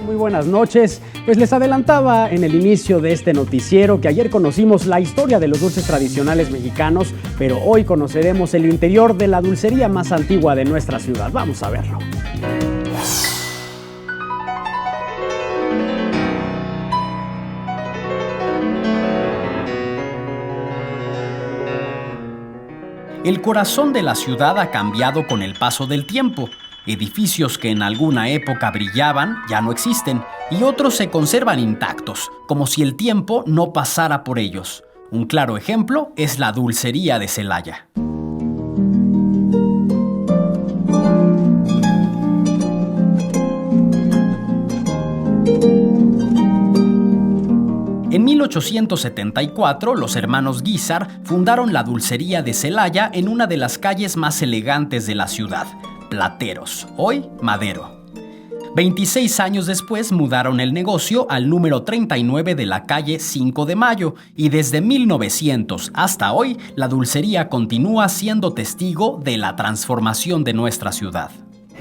Muy buenas noches. Pues les adelantaba en el inicio de este noticiero que ayer conocimos la historia de los dulces tradicionales mexicanos, pero hoy conoceremos el interior de la dulcería más antigua de nuestra ciudad. Vamos a verlo. El corazón de la ciudad ha cambiado con el paso del tiempo. Edificios que en alguna época brillaban ya no existen y otros se conservan intactos, como si el tiempo no pasara por ellos. Un claro ejemplo es la dulcería de Celaya. En 1874, los hermanos Guízar fundaron la dulcería de Celaya en una de las calles más elegantes de la ciudad, Plateros, hoy Madero. 26 años después mudaron el negocio al número 39 de la calle 5 de Mayo y desde 1900 hasta hoy la dulcería continúa siendo testigo de la transformación de nuestra ciudad.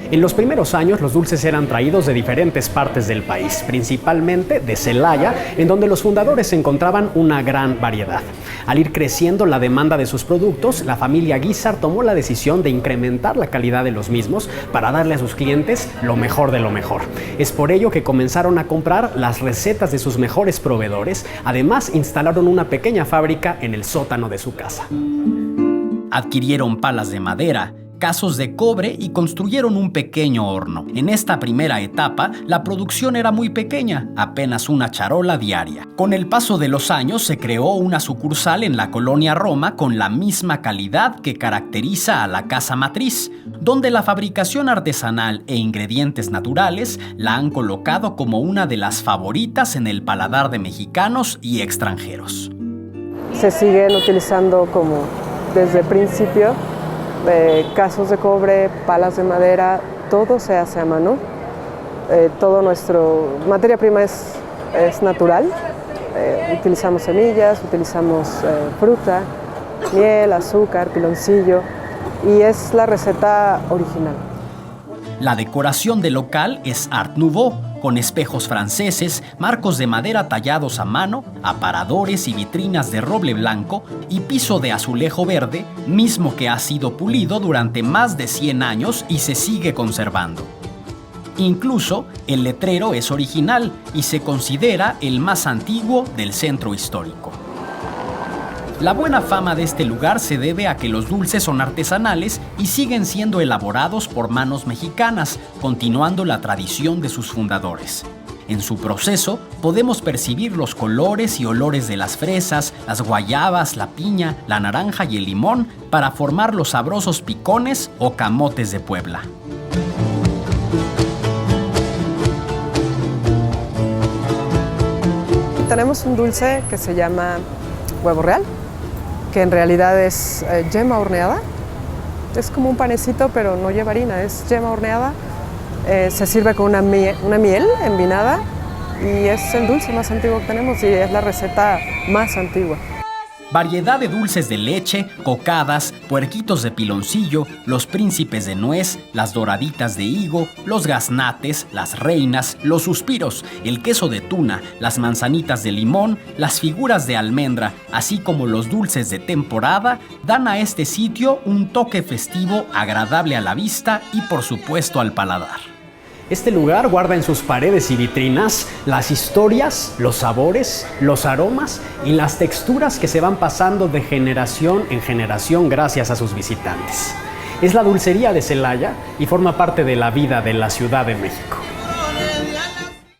En los primeros años los dulces eran traídos de diferentes partes del país, principalmente de Celaya, en donde los fundadores encontraban una gran variedad. Al ir creciendo la demanda de sus productos, la familia Guízar tomó la decisión de incrementar la calidad de los mismos para darle a sus clientes lo mejor de lo mejor. Es por ello que comenzaron a comprar las recetas de sus mejores proveedores. Además, instalaron una pequeña fábrica en el sótano de su casa. Adquirieron palas de madera, casos de cobre y construyeron un pequeño horno. En esta primera etapa, la producción era muy pequeña, apenas una charola diaria. Con el paso de los años se creó una sucursal en la colonia Roma con la misma calidad que caracteriza a la casa matriz, donde la fabricación artesanal e ingredientes naturales la han colocado como una de las favoritas en el paladar de mexicanos y extranjeros. Se siguen utilizando como desde el principio. Casos de cobre, palas de madera, todo se hace a mano. Todo nuestro materia prima es natural. Utilizamos semillas, utilizamos fruta, miel, azúcar, piloncillo y es la receta original. La decoración del local es Art Nouveau, con espejos franceses, marcos de madera tallados a mano, aparadores y vitrinas de roble blanco y piso de azulejo verde, mismo que ha sido pulido durante más de 100 años y se sigue conservando. Incluso, el letrero es original y se considera el más antiguo del centro histórico. La buena fama de este lugar se debe a que los dulces son artesanales y siguen siendo elaborados por manos mexicanas, continuando la tradición de sus fundadores. En su proceso, podemos percibir los colores y olores de las fresas, las guayabas, la piña, la naranja y el limón para formar los sabrosos picones o camotes de Puebla. Tenemos un dulce que se llama huevo real, que en realidad es yema horneada. Es como un panecito, pero no lleva harina, es yema horneada. Se sirve con una miel envinada y es el dulce más antiguo que tenemos y es la receta más antigua. Variedad de dulces de leche, cocadas, puerquitos de piloncillo, los príncipes de nuez, las doraditas de higo, los gaznates, las reinas, los suspiros, el queso de tuna, las manzanitas de limón, las figuras de almendra, así como los dulces de temporada, dan a este sitio un toque festivo agradable a la vista y por supuesto al paladar. Este lugar guarda en sus paredes y vitrinas las historias, los sabores, los aromas y las texturas que se van pasando de generación en generación gracias a sus visitantes. Es la dulcería de Celaya y forma parte de la vida de la Ciudad de México.